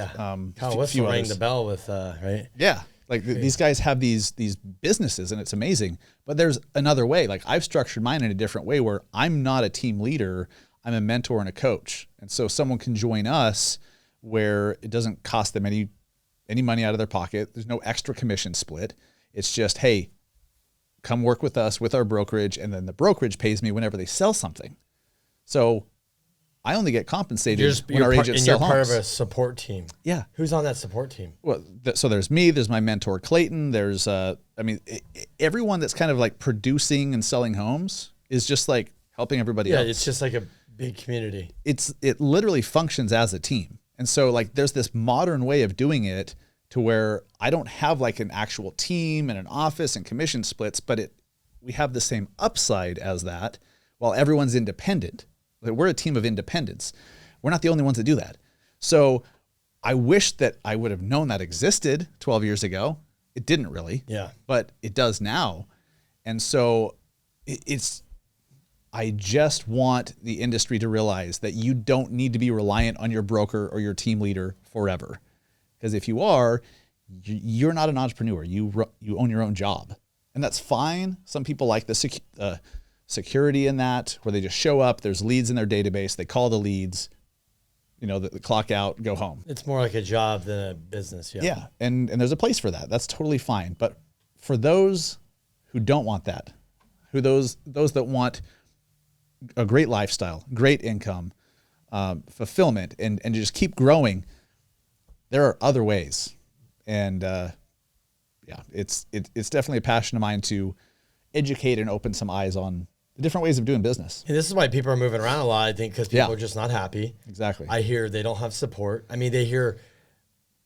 Kyle Whistle rang the bell with right. Yeah. Like these guys have these businesses, and it's amazing. But there's another way. Like I've structured mine in a different way where I'm not a team leader. I'm a mentor and a coach. And so someone can join us where it doesn't cost them any money out of their pocket. There's no extra commission split. It's just, hey, come work with us with our brokerage, and then the brokerage pays me whenever they sell something. So I only get compensated when our agents sell homes. And you're part of a support team. Yeah. Who's on that support team? Well, so there's me, there's my mentor Clayton, there's everyone that's kind of like producing and selling homes is just like helping everybody else. Yeah, it's just like a big community. It literally functions as a team. And so like there's this modern way of doing it to where I don't have like an actual team and an office and commission splits, but we have the same upside as that while everyone's independent. We're a team of independents. We're not the only ones that do that. So I wish that I would have known that existed 12 years ago. It didn't really. Yeah. But it does now. And so I just want the industry to realize that you don't need to be reliant on your broker or your team leader forever. Because if you are, you're not an entrepreneur. You own your own job. And that's fine. Some people like the security in that, where they just show up, there's leads in their database, they call the leads, the clock out, go home. It's more like a job than a business. Yeah. Yeah. And there's a place for that. That's totally fine. But for those who don't want that, those that want a great lifestyle, great income, fulfillment, and just keep growing, there are other ways. And it's definitely a passion of mine to educate and open some eyes on the different ways of doing business. And this is why people are moving around a lot, I think, because people are just not happy. Exactly. I hear they don't have support. I mean, they hear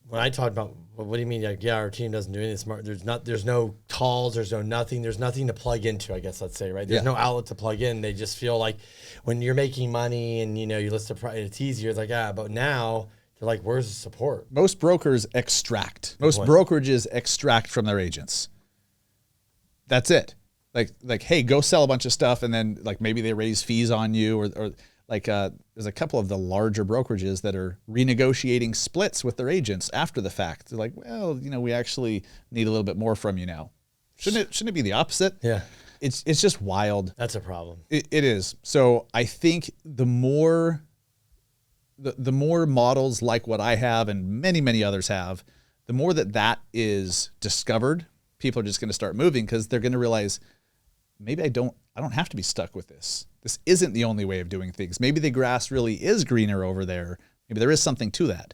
when I talk about, well, what do you mean? Like, yeah, our team doesn't do anything smart. There's no calls. There's no nothing. There's nothing to plug into, I guess, let's say, right? There's no outlet to plug in. They just feel like when you're making money and, you list the price, it's easier. It's like, but now they're like, where's the support? Most brokers extract. Most brokerages extract from their agents. That's it. Like, hey, go sell a bunch of stuff, and then like maybe they raise fees on you, or like there's a couple of the larger brokerages that are renegotiating splits with their agents after the fact. They're like, well, we actually need a little bit more from you now. Shouldn't it be the opposite? Yeah. It's just wild. That's a problem. It is. So I think the more models like what I have and many, many others have, the more that is discovered, people are just going to start moving because they're going to realize maybe I don't have to be stuck with this. This isn't the only way of doing things. Maybe the grass really is greener over there. Maybe there is something to that.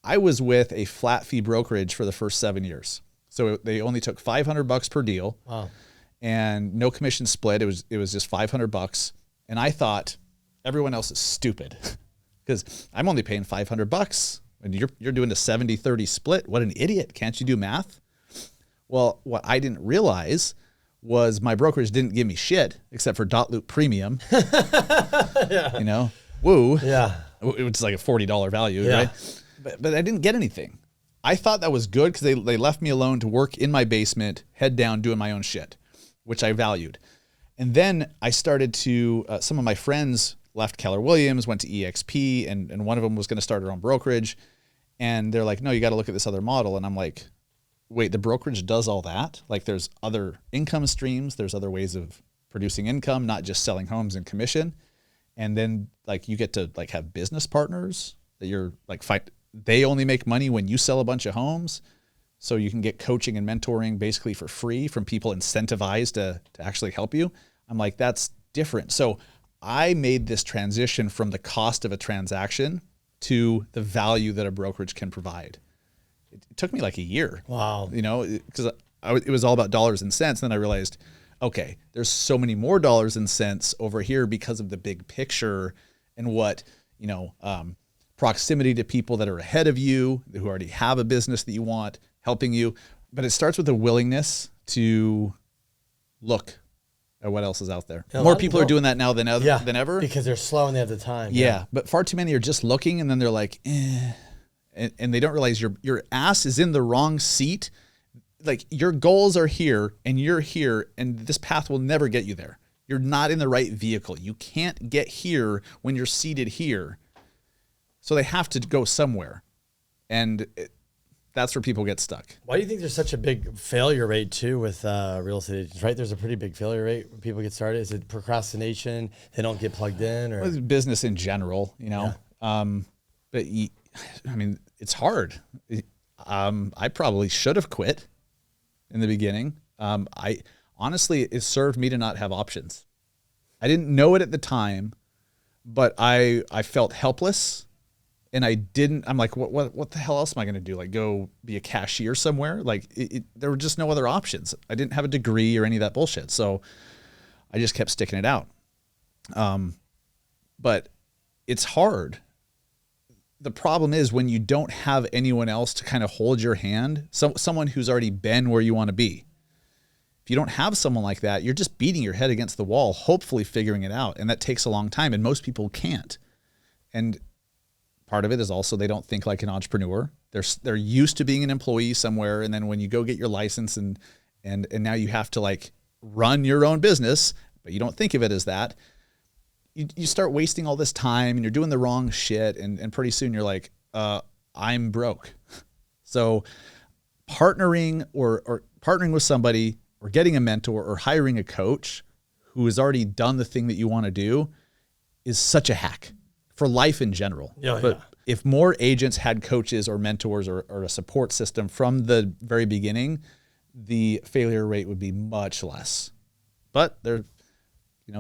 I was with a flat fee brokerage for the first 7 years. So they only took $500 per deal. Wow. And no commission split. It was just $500. And I thought, everyone else is stupid because I'm only paying $500 and you're doing a 70-30 split. What an idiot. Can't you do math? Well, what I didn't realize was my brokerage didn't give me shit except for .loop premium. Yeah. You know, woo. Yeah. It was like a $40 value, Yeah. right? But I didn't get anything. I thought that was good because they left me alone to work in my basement, head down, doing my own shit, which I valued. And then I started to, some of my friends left Keller Williams, went to EXP, and one of them was going to start her own brokerage. And they're like, no, you got to look at this other model. And I'm like, wait, the brokerage does all that? Like there's other income streams, there's other ways of producing income, not just selling homes and commission. And then like you get to like have business partners that you're like they only make money when you sell a bunch of homes. So you can get coaching and mentoring basically for free from people incentivized to actually help you. I'm like, that's different. So I made this transition from the cost of a transaction to the value that a brokerage can provide. It took me like a year. Wow. You know, because it was all about dollars and cents. And then I realized, okay, there's so many more dollars and cents over here because of the big picture and what, you know, proximity to people that are ahead of you, who already have a business that you want, helping you. But it starts with a willingness to look at what else is out there. More people are doing that now than ever. Because they're slow and they have the time. Yeah. But far too many are just looking and then they're like, eh. And they don't realize your ass is in the wrong seat. Like your goals are here and you're here and this path will never get you there. You're not in the right vehicle. You can't get here when you're seated here. So they have to go somewhere. And that's where people get stuck. Why do you think there's such a big failure rate too with real estate agents, right? There's a pretty big failure rate when people get started. Is it procrastination? They don't get plugged in, or business in general, you know? Yeah. But I mean, it's hard. I probably should have quit in the beginning. I honestly, it served me to not have options. I didn't know it at the time, but I felt helpless. And I'm like, what the hell else am I going to do? Like go be a cashier somewhere? Like there were just no other options. I didn't have a degree or any of that bullshit. So I just kept sticking it out. But it's hard. The problem is when you don't have anyone else to kind of hold your hand, someone who's already been where you want to be. If you don't have someone like that, you're just beating your head against the wall, hopefully figuring it out. And that takes a long time. And most people can't. And part of it is also they don't think like an entrepreneur. They're used to being an employee somewhere, and then when you go get your license and now you have to like run your own business, but you don't think of it as that. You start wasting all this time and you're doing the wrong shit, and pretty soon you're like, I'm broke. So partnering or partnering with somebody or getting a mentor or hiring a coach who has already done the thing that you want to do is such a hack for life in general. But if more agents had coaches or mentors or a support system from the very beginning, the failure rate would be much less. But they're,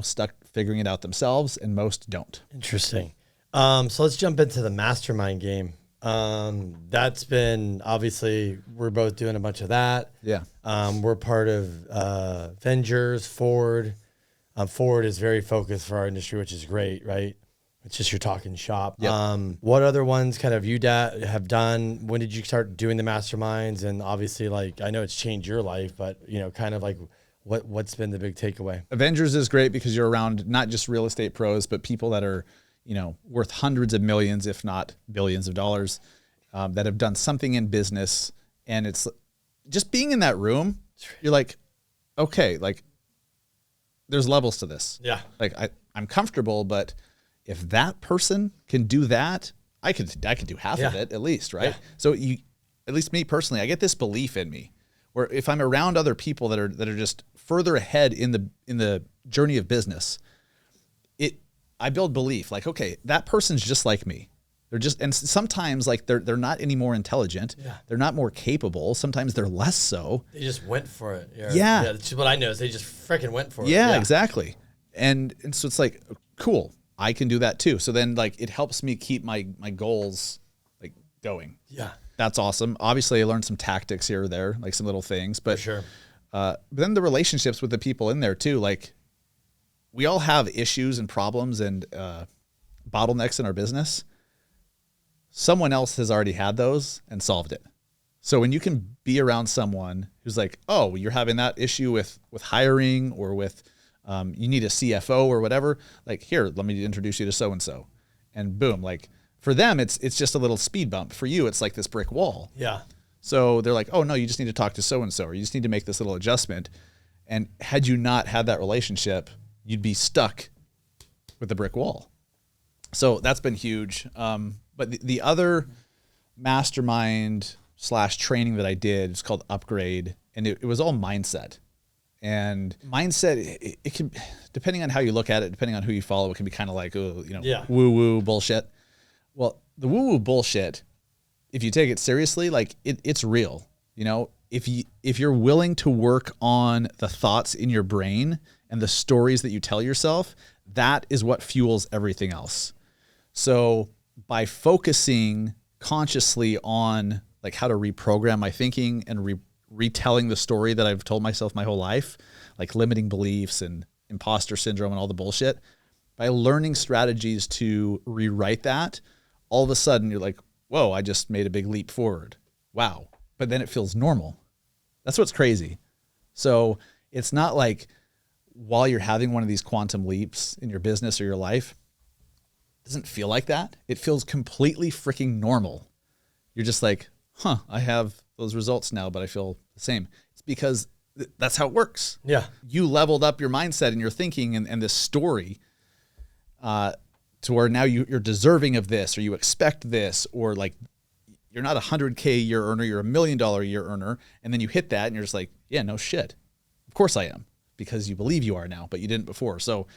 stuck figuring it out themselves, and most don't. Interesting. So let's jump into the mastermind game. That's been, obviously, we're both doing a bunch of that. Yeah. We're part of Vengers, Ford. Ford is very focused for our industry, which is great, right? It's just you're talking shop. Yep. What other ones kind of you have done? When did you start doing the masterminds? And obviously, like, I know it's changed your life, but kind of like what's been the big takeaway? Avengers is great because you're around not just real estate pros, but people that are, worth hundreds of millions, if not billions of dollars, that have done something in business. And it's just being in that room. You're like, okay, like there's levels to this. Yeah. Like I'm comfortable, but if that person can do that, I could do half of it at least, right? Yeah. So at least me personally, I get this belief in me where if I'm around other people that are just further ahead in the journey of business, I build belief. Like, okay, that person's just like me. And sometimes like they're not any more intelligent. Yeah. They're not more capable. Sometimes they're less so. They just went for it. Yeah. That's what I know is they just freaking went for it. Yeah, exactly. And so it's like, cool. I can do that too. So then like it helps me keep my goals like going. Yeah. That's awesome. Obviously I learned some tactics here or there, like some little things, but for sure. But then the relationships with the people in there too, like we all have issues and problems and bottlenecks in our business. Someone else has already had those and solved it. So when you can be around someone who's like, oh, you're having that issue with hiring or with you need a CFO or whatever, like, here, let me introduce you to so-and-so. And boom, like for them, it's just a little speed bump. For you, it's like this brick wall. Yeah. So they're like, oh no, you just need to talk to so-and-so, or you just need to make this little adjustment. And had you not had that relationship, you'd be stuck with the brick wall. So that's been huge. But the other mastermind / training that I did is called Upgrade, and it was all mindset. And mindset, it can, depending on how you look at it, depending on who you follow, it can be kind of like, oh, woo-woo bullshit. Well, the woo-woo bullshit, if you take it seriously, like it's real. If you're willing to work on the thoughts in your brain and the stories that you tell yourself, that is what fuels everything else. So by focusing consciously on like how to reprogram my thinking and retelling the story that I've told myself my whole life, like limiting beliefs and imposter syndrome and all the bullshit, by learning strategies to rewrite that, all of a sudden you're like, whoa, I just made a big leap forward. Wow. But then it feels normal. That's what's crazy. So it's not like while you're having one of these quantum leaps in your business or your life, it doesn't feel like that. It feels completely freaking normal. You're just like, I have those results now, but I feel the same. It's because that's how it works. Yeah. You leveled up your mindset and your thinking and this story to where now you're deserving of this, or you expect this, or like you're not $100K a year earner, you're $1 million a year earner. And then you hit that and you're just like, yeah, no shit. Of course I am, because you believe you are now, but you didn't before. So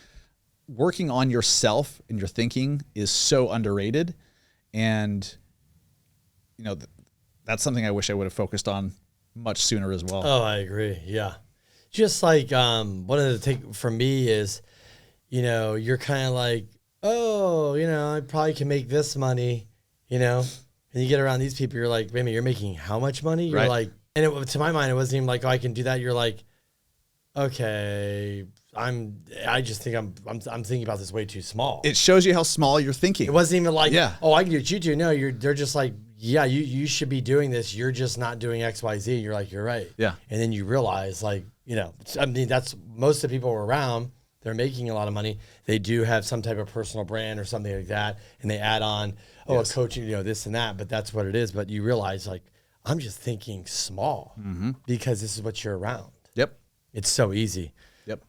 working on yourself and your thinking is so underrated. And, that's something I wish I would have focused on much sooner as well. Oh, I agree. Yeah. Just like one of the things for me is, you're kind of like, oh, I probably can make this money, and you get around these people, you're like, wait a minute, you're making how much money? You're right. like, and to my mind, it wasn't even like, oh, I can do that. You're like, okay, I just think I'm thinking about this way too small. It shows you how small you're thinking. It wasn't even like, yeah, oh, I can do what you do. No, they're just like, yeah, you should be doing this. You're just not doing X, Y, Z. You're like, you're right. Yeah. And then you realize, like, that's most of the people around, they're making a lot of money. They do have some type of personal brand or something like that. And they add on, a coaching, this and that, but that's what it is. But you realize, like, I'm just thinking small because this is what you're around. Yep. It's so easy. Yep.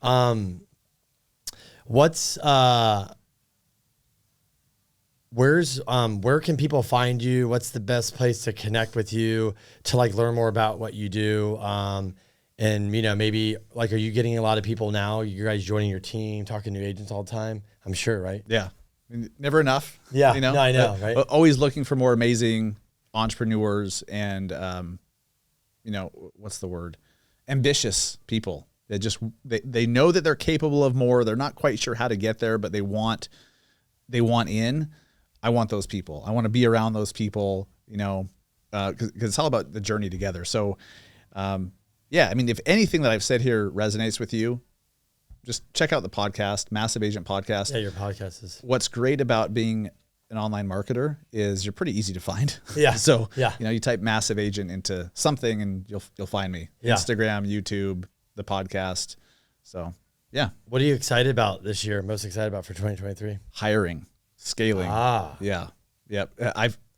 Where can people find you? What's the best place to connect with you, to like learn more about what you do? And maybe like, are you getting a lot of people now? You guys joining your team, talking to agents all the time? I'm sure, right? Yeah. Never enough. Yeah. No, I know, right? Always looking for more amazing entrepreneurs and, what's the word? Ambitious people. They know that they're capable of more. They're not quite sure how to get there, but they want in. I want those people. I want to be around those people, because it's all about the journey together. So, if anything that I've said here resonates with you, just check out the podcast, Massive Agent Podcast. Yeah, your podcast is. What's great about being an online marketer is you're pretty easy to find. Yeah. So, yeah. You type Massive Agent into something and you'll find me. Yeah. Instagram, YouTube, the podcast. So, yeah. What are you excited about this year? Most excited about for 2023? Hiring, scaling. Yeah. Yep.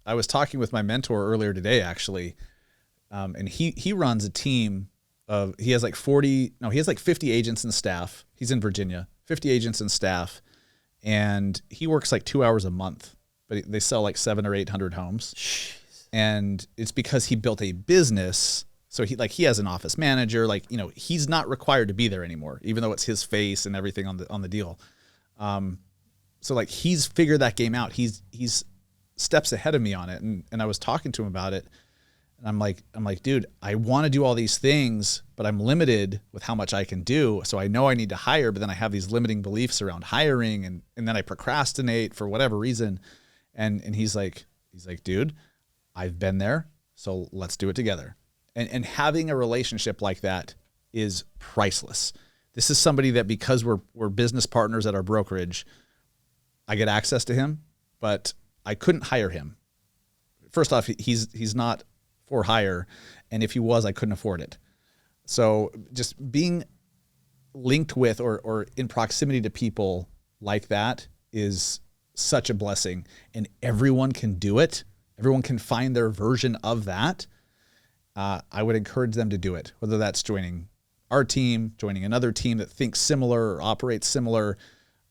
I was talking with my mentor earlier today, actually. And he runs a team of, he has like 50 agents and staff. He's in Virginia, 50 agents and staff. And he works like 2 hours a month, but they sell like 700 or 800 homes. Jeez. And it's because he built a business. So he has an office manager, he's not required to be there anymore, even though it's his face and everything on the deal. So like he's figured that game out. He's steps ahead of me on it. And I was talking to him about it. And I'm like, dude, I want to do all these things, but I'm limited with how much I can do. So I know I need to hire, but then I have these limiting beliefs around hiring, and then I procrastinate for whatever reason. And he's like, dude, I've been there, so let's do it together. And having a relationship like that is priceless. this is somebody that because we're business partners at our brokerage, I get access to him, but I couldn't hire him. First off, he's not for hire, and if he was, I couldn't afford it. So just being linked with or in proximity to people like that is such a blessing, and everyone can do it. Everyone can find their version of that. I would encourage them to do it, whether that's joining our team, joining another team that thinks similar or operates similar.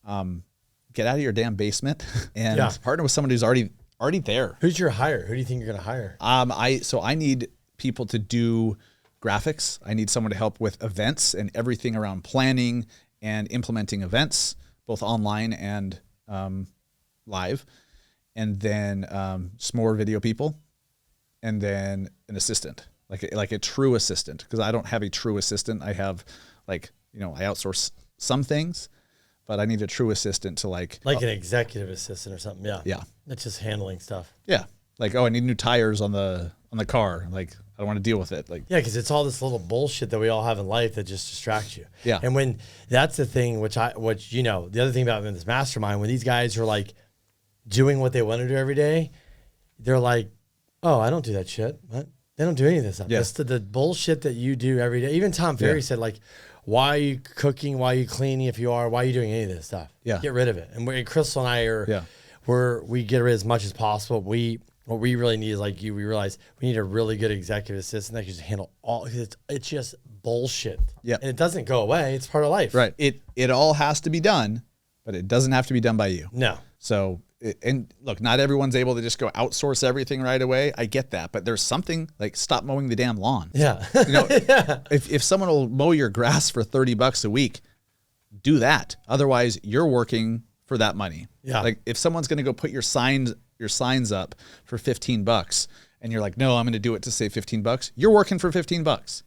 Get out of your damn basement and partner with someone who's already there. Who's your hire? Who do you think you're going to hire? I need people to do graphics. I need someone to help with events and everything around planning and implementing events, both online and live. And then some more video people, and then an assistant, like a true assistant, because I don't have a true assistant. I have I outsource some things, but I need a true assistant to like an executive assistant or something. Yeah. Yeah. That's just handling stuff. Yeah. Like, I need new tires on the car. Like, I don't want to deal with it. Like, yeah, because it's all this little bullshit that we all have in life that just distracts you. Yeah. And when that's the thing, the other thing about this mastermind, when these guys are like doing what they want to do every day, they're like, oh, I don't do that shit. What? They don't do any of this stuff. Yeah. That's the bullshit that you do every day. Even Tom Ferry said, like, why are you cooking? Why are you cleaning? If you are, why are you doing any of this stuff? Yeah. Get rid of it. And Crystal and I we get rid of as much as possible. What we really need is, like we realize we need a really good executive assistant that can just handle all. It's just bullshit. Yeah. And it doesn't go away. It's part of life. right. It all has to be done, but it doesn't have to be done by you. No. So, and look, not everyone's able to just go outsource everything right away. I get that, but there's something like stop mowing the damn lawn. Yeah. If someone will mow your grass for $30 a week, do that. Otherwise, you're working for that money. Yeah. Like if someone's going to go put your signs up for $15 and you're like, no, I'm going to do it to save $15. You're working for $15.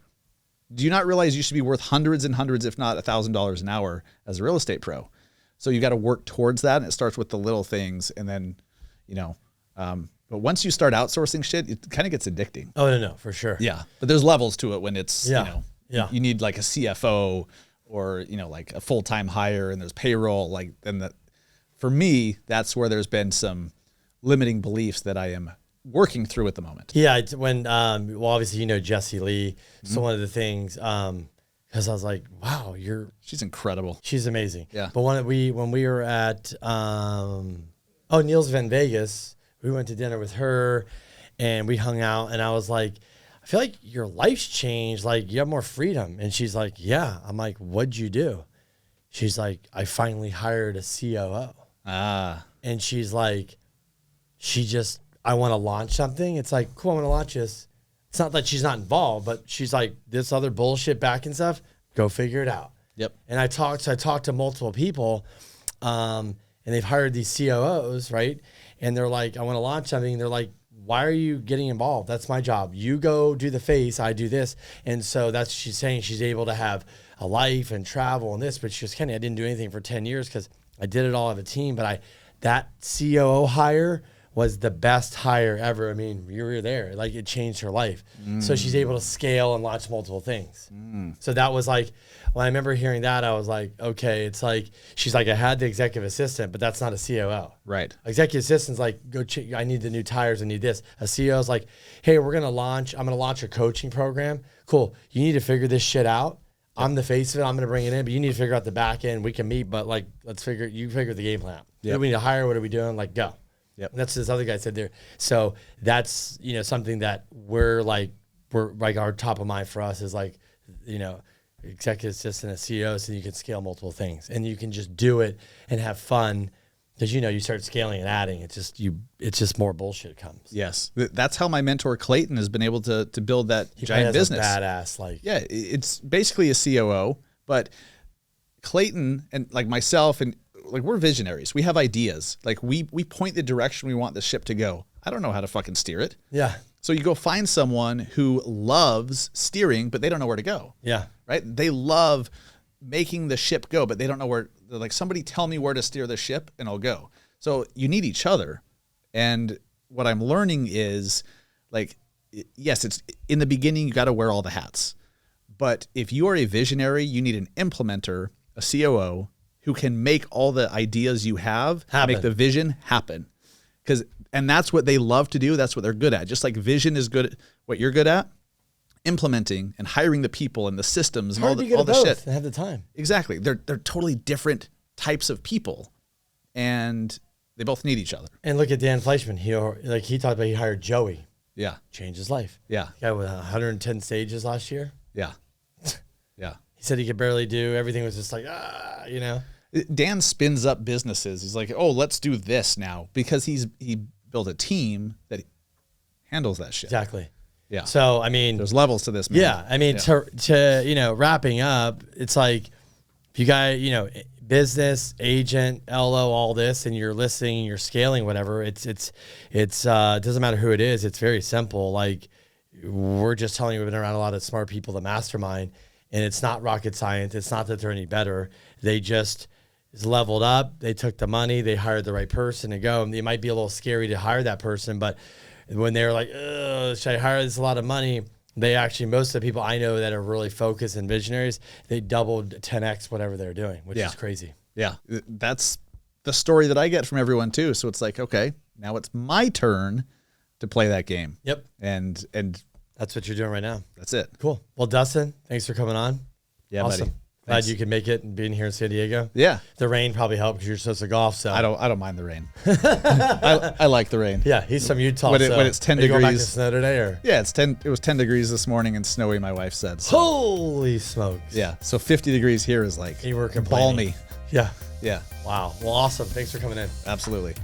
Do you not realize you should be worth hundreds and hundreds, if not $1,000 an hour as a real estate pro? So you got to work towards that. And it starts with the little things. And then, but once you start outsourcing shit, it kind of gets addicting. Oh, no, for sure. Yeah. But there's levels to it when it's, you need like a CFO or, like a full-time hire and there's payroll. Like then for me, that's where there's been some limiting beliefs that I am working through at the moment. Yeah. It's when, obviously, Jessie Lee. Mm-hmm. So one of the things, because I was like, wow, she's incredible. She's amazing. Yeah. But when we were at, Neil's Van Vegas, we went to dinner with her and we hung out and I was like, I feel like your life's changed. Like you have more freedom. And she's like, yeah. I'm like, what'd you do? She's like, I finally hired a COO. And she's like, I want to launch something. It's like, cool, I want to launch this. It's not that she's not involved, but she's like, this other bullshit back and stuff, go figure it out. Yep. And I talked to multiple people, and they've hired these COOs, right? And they're like, I want to launch something. And they're like, why are you getting involved? That's my job. You go do the face, I do this. And so that's, she's saying she's able to have a life and travel and this, but she goes, Kenny, I didn't do anything for 10 years because I did it all as a team, but that COO hire was the best hire ever. I mean, you were there. Like, it changed her life. So she's able to scale and launch multiple things. So that was like, when I remember hearing that, I was like, okay, it's like, she's like, I had the executive assistant, but that's not a COO. Right. Executive assistant's like, I need the new tires, I need this. A CO's like, hey, I'm going to launch a coaching program. Cool. You need to figure this shit out. I'm the face of it. I'm going to bring it in, but you need to figure out the back end. We can meet, but like, you figure the game plan. Who do we need to hire? What are we doing? Like, go. Yep. And that's this other guy said there. So that's, something that we're like our top of mind for us is like, executive assistant, a CEO, so you can scale multiple things and you can just do it and have fun because, you start scaling and adding. It's just more bullshit comes. Yes. That's how my mentor Clayton has been able to build that giant business. Badass. Yeah. It's basically a COO, but Clayton and like myself and like we're visionaries. We have ideas. Like we point the direction we want the ship to go. I don't know how to fucking steer it. Yeah. So you go find someone who loves steering, but they don't know where to go. Yeah. Right? They love making the ship go, but they don't know where. They're like, somebody tell me where to steer the ship and I'll go. So you need each other. And what I'm learning is like, yes, it's in the beginning, you got to wear all the hats, But if you are a visionary, you need an implementer, a COO, who can make all the ideas you have make the vision happen. And that's what they love to do. That's what they're good at. Just like vision is good at what you're good at, implementing and hiring the people and the systems and all the shit. They have the time. Exactly. They're totally different types of people, and they both need each other. And look at Dan Fleischman. He talked about he hired Joey. Yeah. Changed his life. Yeah. Guy with 110 stages last year. Yeah. Yeah. He said he could barely do. Everything was just like, Dan spins up businesses. He's like, oh, let's do this now, because he built a team that handles that shit. Exactly. Yeah. So, I mean, there's levels to this, man. Yeah. I mean, to wrapping up, it's like if you got, business, agent, LO, all this, and you're listening, you're scaling, whatever, it doesn't matter who it is. It's very simple. Like, we're just telling you, we've been around a lot of smart people, the mastermind, and it's not rocket science. It's not that they're any better. They just leveled up. They took the money. They hired the right person to go. And it might be a little scary to hire that person, but when they're like, should I hire this a lot of money? They actually, most of the people I know that are really focused and visionaries, they doubled 10x whatever they're doing, which is crazy. Yeah. That's the story that I get from everyone too. So it's like, okay, now it's my turn to play that game. Yep. And that's what you're doing right now. That's it. Cool. Well, Dustin, thanks for coming on. Yeah, awesome. buddy. Glad Thanks. you could make it and being here in San Diego. Yeah. The rain probably helped because you're supposed to golf. So I don't mind the rain. I like the rain. Yeah, he's from Utah. When it's 10 are you degrees. going back to snow today, or? Yeah, it was 10 degrees this morning and snowy, my wife said. So. Holy smokes. Yeah. So 50 degrees here is like you were complaining. balmy. Yeah. Yeah. Wow. Well, awesome. Thanks for coming in. Absolutely.